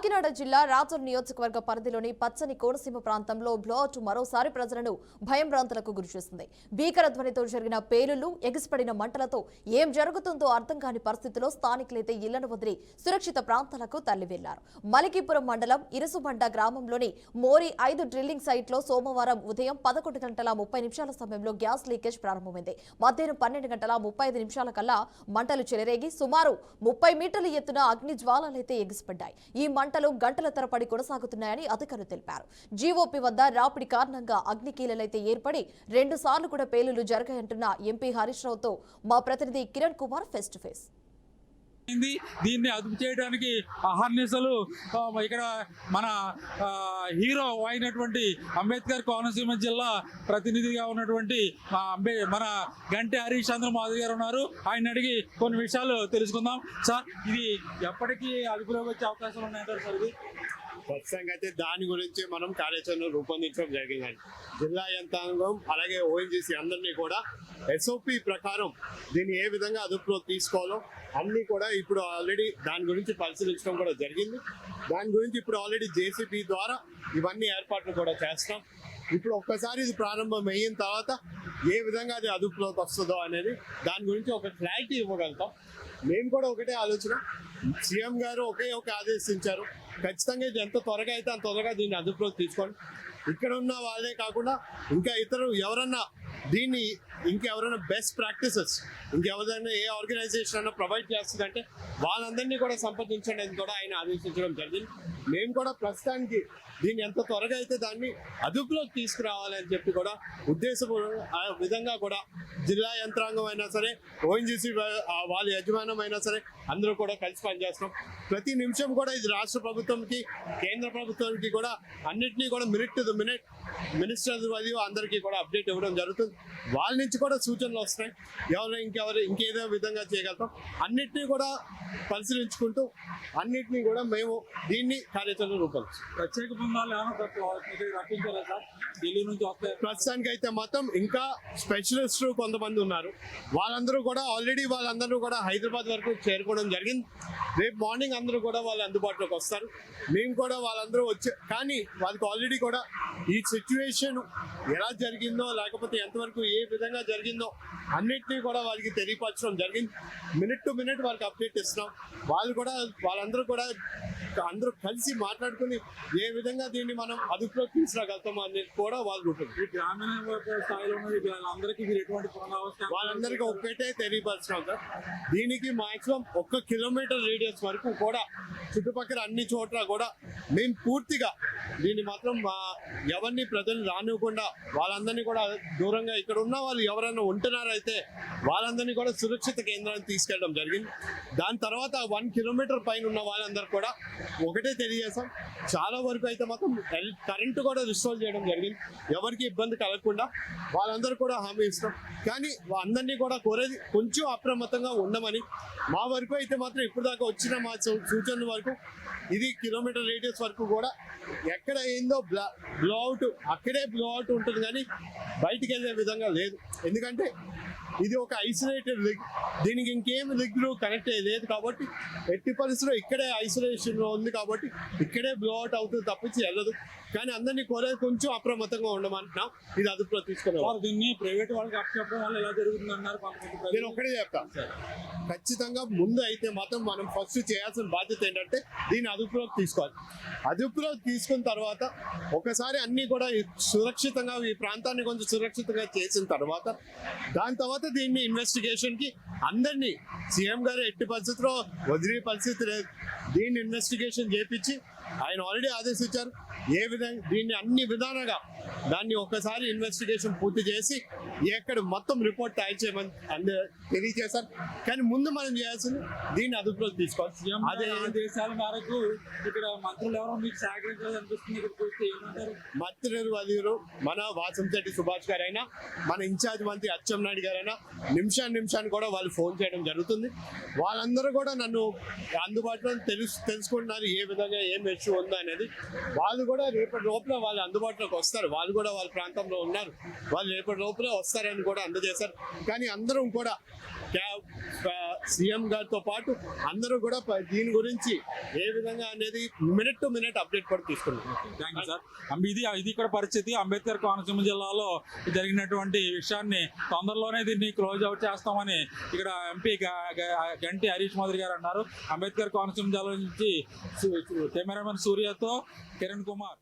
కాకినాడ జిల్లా రాచూరు నియోజకవర్గ పరిధిలోని పచ్చని కోనసీమ ప్రాంతంలో బ్లోఅవుట్ మరోసారి ప్రజలను భయంభ్రాంతులకు గురిచేసింది. భీకర ధ్వనితో జరిగిన పేలుళ్లు, ఎగిసిపడిన మంటలతో ఏం జరుగుతుందో అర్థం కాని పరిస్థితిలో స్థానికులైతే ఇళ్లను వదిలి సురక్షిత ప్రాంతాలకు తరలివెళ్లారు. మలికీపురం మండలం ఇరుసుబండ గ్రామంలోని మోరి 5 డ్రిల్లింగ్ సైట్లో సోమవారం ఉదయం 11:30 సమయంలో గ్యాస్ లీకేజ్ ప్రారంభమైంది. మధ్యాహ్నం 12:35 కల్లా మంటలు చెలరేగి సుమారు 30 మీటర్ల ఎత్తున అగ్ని జ్వాలలైతే ఎగిసిపడ్డాయి. ఈ మంటలు గంటల తరబడి కొనసాగుతున్నాయని అధికారులు తెలిపారు. జీఓపీ వద్ద రాపిడి కారణంగా అగ్నికీలలైతే ఏర్పడి 2 సార్లు కూడా పేలుళ్లు జరిగాయంటున్న ఎంపీ హరీష్ రావుతో మా ప్రతినిధి Kiran Kumar face to face. దీన్ని అదుపు చేయడానికి అహర్నిశలు ఇక్కడ మన హీరో అయినటువంటి అంబేద్కర్ కోనసీమ జిల్లా ప్రతినిధిగా ఉన్నటువంటి మన గంటి హరీష్ చంద్ర మాధవ్ గారు ఉన్నారు. ఆయన అడిగి కొన్ని విషయాలు తెలుసుకుందాం. సార్, ఇది ఎప్పటికీ అదుపులోకి వచ్చే అవకాశాలు ఉన్నాయంటారు సార్? ఇది ఖచ్చితంగా అయితే దాని గురించి మనం కార్యాచరణ రూపొందించడం జరిగిందండి. జిల్లా యంత్రాంగం అలాగే ఓఎన్జీసీ అందరినీ కూడా ఎస్ఓపి ప్రకారం దీన్ని ఏ విధంగా అదుపులో తీసుకోవాలో అన్నీ కూడా ఇప్పుడు ఆల్రెడీ దాని గురించి పరిశీలించడం కూడా జరిగింది. దాని గురించి ఇప్పుడు ఆల్రెడీ జేసీబీ ద్వారా ఇవన్నీ ఏర్పాట్లు కూడా చేస్తాం. ఇప్పుడు ఒక్కసారి ఇది ప్రారంభం అయిన తర్వాత ఏ విధంగా అది అదుపులోకి వస్తుందో అనేది దాని గురించి ఒక క్లారిటీ ఇవ్వగలుగుతాం. మేము కూడా ఒకటే ఆలోచన, సీఎం గారు ఒక ఆదేశించారు, ఖచ్చితంగా ఇది ఎంత త్వరగా అయితే అంత త్వరగా దీన్ని అదుపులోకి తీసుకోండి. ఇక్కడ ఉన్న వాళ్ళే కాకుండా ఇంకా ఇతరులు ఎవరన్నా దీన్ని ఇంకెవరైనా బెస్ట్ ప్రాక్టీసెస్ ఇంకెవరైనా ఏ ఆర్గనైజేషన్ అన్నా ప్రొవైడ్ చేస్తుందంటే వాళ్ళందరినీ కూడా సంప్రదించండి అని కూడా ఆయన ఆదేశించడం జరిగింది. మేము కూడా ప్రస్తుతానికి దీన్ని ఎంత త్వరగా అయితే దాన్ని అదుపులోకి తీసుకురావాలని చెప్పి కూడా ఉద్దేశం ఆ విధంగా కూడా జిల్లా యంత్రాంగం అయినా సరే, ఓఎన్జీసీ వాళ్ళ యజమానం అయినా సరే అందరూ కూడా కలిసి పనిచేస్తున్నాం. ప్రతి నిమిషం కూడా ఇది రాష్ట్ర ప్రభుత్వంకి, కేంద్ర ప్రభుత్వానికి కూడా అన్నింటినీ కూడా minute to the minute ministers మరియు అందరికీ కూడా అప్డేట్ ఇవ్వడం జరుగుతుంది. వాళ్ళ నుంచి కూడా సూచనలు వస్తాయి. ఇంకేదో విధంగా చేయగలుగుతాం అన్నింటినీ కూడా పరిశీలించుకుంటూ అన్నింటినీ కూడా మేము దీన్ని కార్యాచరణ రూపొందిస్తాం. ప్రత్యేక బృందాలు రప్పించారా సార్? ఢిల్లీ నుంచి వస్తాయి. ప్రస్తుతానికి అయితే మాత్రం ఇంకా స్పెషలిస్టులు కొంతమంది ఉన్నారు. వాళ్ళందరూ కూడా హైదరాబాద్ వరకు చేరుకోవడం జరిగింది. రేపు మార్నింగ్ అందరూ కూడా వాళ్ళు అందుబాటులోకి వస్తారు. మేము కూడా వాళ్ళందరూ కానీ వాళ్ళకి ఆల్రెడీ కూడా ఈ సిచ్యువేషన్ ఎలా జరిగిందో లేకపోతే ఎంతవరకు ఏ విధంగా జరిగిందో అన్నిటినీ కూడా వాళ్ళకి తెలియపరచడం జరిగింది. మినిట్ టు మినిట్ వాళ్ళకి అప్డేట్ ఇస్తున్నాం. వాళ్ళందరూ కూడా అందరూ కలిసి మాట్లాడుకుని ఏ విధంగా దీన్ని మనం అదుపులోకి తీసుకురాగలుగుతాం అనేది కూడా వాళ్ళు ఉంటుంది. గ్రామీణ స్థాయిలో వాళ్ళందరికీ ఒక్కటే తెలియపరచడం సార్. దీనికి మాక్సిమం 1 కిలోమీటర్ రేడియస్ వరకు కూడా చుట్టుపక్కల అన్ని చోట్ల కూడా మేము పూర్తిగా దీన్ని మాత్రం ఎవరిని ప్రజలు రానివ్వకుండా వాళ్ళందరినీ కూడా దూరంగా ఇక్కడ ఉన్న వాళ్ళు ఎవరైనా ఉంటున్నారైతే వాళ్ళందరినీ కూడా సురక్షిత కేంద్రానికి తీసుకెళ్ళడం జరిగింది. దాని తర్వాత 1 కిలోమీటర్ పైన ఉన్న వాళ్ళందరూ కూడా ఒకటే తెలియజేసాం, చాలా వరకు అయితే మాత్రం కరెంటు కూడా రిస్టోర్ చేయడం జరిగింది. ఎవరికి ఇబ్బంది కలగకుండా వాళ్ళందరూ కూడా హామీ ఇస్తాం. కానీ అందరినీ కూడా కోరేది కొంచెం అప్రమత్తంగా ఉండమని. మా వరకు అయితే మాత్రం ఇప్పుడు దాకా వచ్చిన మా సూచనల వరకు ఇది కిలోమీటర్ రేడియస్ వరకు కూడా ఎక్కడ అయిందో బ్లోఅవుట్ అక్కడే బ్లోఅవుట్ ఉంటుంది, కానీ బయటికి వెళ్ళే విధంగా లేదు. ఎందుకంటే ఇది ఒక ఐసోలేటెడ్ లిగ్, దీనికి ఇంకేం లిగ్లు కనెక్ట్ లేదు కాబట్టి ఎట్టి పరిస్థితుల్లో ఇక్కడే ఐసోలేషన్లో ఉంది కాబట్టి ఇక్కడే బ్లోఅవుట్ అవుతుంది తప్పించి వెళ్ళదు. కానీ అందరినీ కోరేది కొంచెం అప్రమత్తంగా ఉండమంటున్నాం. ఇది అదుపులో తీసుకున్నాం. దీన్ని ప్రైవేట్ వాళ్ళకి అప్పచెప్పడం వల్ల ఎలా జరుగుతుంది అన్నారు. నేను ఒకటే చెప్తాను, ఖచ్చితంగా ముందు అయితే మాత్రం మనం ఫస్ట్ చేయాల్సిన బాధ్యత ఏంటంటే దీన్ని అదుపులోకి తీసుకోవాలి. అదుపులోకి తీసుకున్న తర్వాత ఒకసారి అన్ని కూడా సురక్షితంగా ఈ ప్రాంతాన్ని కొంచెం సురక్షితంగా చేసిన తర్వాత దాని తర్వాత దీన్ని ఇన్వెస్టిగేషన్ కి అందరినీ సీఎం గారు ఎట్టి పరిస్థితిలో వదిలే పరిస్థితి లేదు. దీన్ని ఇన్వెస్టిగేషన్ చేపించి ఆయన ఆల్రెడీ ఆదేశించారు. ఏ విధంగా దీన్ని అన్ని విధాలుగా దాన్ని ఒకసారి ఇన్వెస్టిగేషన్ పూర్తి చేసి ఎక్కడ మొత్తం రిపోర్ట్ తయారు చేయమని తెలియజేశారు. కానీ ముందు మనం చేయాల్సింది దీన్ని అదుపులోకి తీసుకోవాలి. అదే దేశాల మేరకు ఇక్కడ మంత్రులు ఎవరో మీకు సహకరించాలని అనిపిస్తుంది. మంత్రులు అదిరు మన వాసంశెట్టి సుభాష్ గారైనా, మన ఇన్ఛార్జ్ మంత్రి అచ్చెన్నాయుడు గారైనా నిమిషాన్ని కూడా వాళ్ళు ఫోన్ చేయడం జరుగుతుంది. వాళ్ళందరూ కూడా నన్ను అందుబాటులో తెలుసుకుంటున్నారు ఏ విధంగా ఏం ఇష్యూ ఉందో అనేది. వాళ్ళు కూడా రేపటి లోపల వాళ్ళు అందుబాటులోకి వస్తారు. వాళ్ళు కూడా వాళ్ళ ప్రాంతంలో ఉన్నారు. వాళ్ళు రేపటి లోపల వస్తారు. చేస్తారని కూడా అందజేశారు. కానీ అందరం కూడా సీఎం గారితో పాటు అందరూ కూడా దీని గురించి ఏ విధంగా అనేది మినిట్ టు మినిట్ అప్డేట్ కూడా తీసుకున్నాం. Thank you sir. ఇది ఇక్కడ పరిస్థితి. అంబేద్కర్ కోనసీమ జిల్లాలో జరిగినటువంటి విషయాన్ని తొందరలోనే దీన్ని క్లోజ్ అవుట్ చేస్తామని ఇక్కడ ఎంపీ గంటి హరీష్ మోదీ గారు అన్నారు. అంబేద్కర్ కోనసీమ జిల్లా నుంచి కెమెరామెన్ సూర్యతో కిరణ్ కుమార్.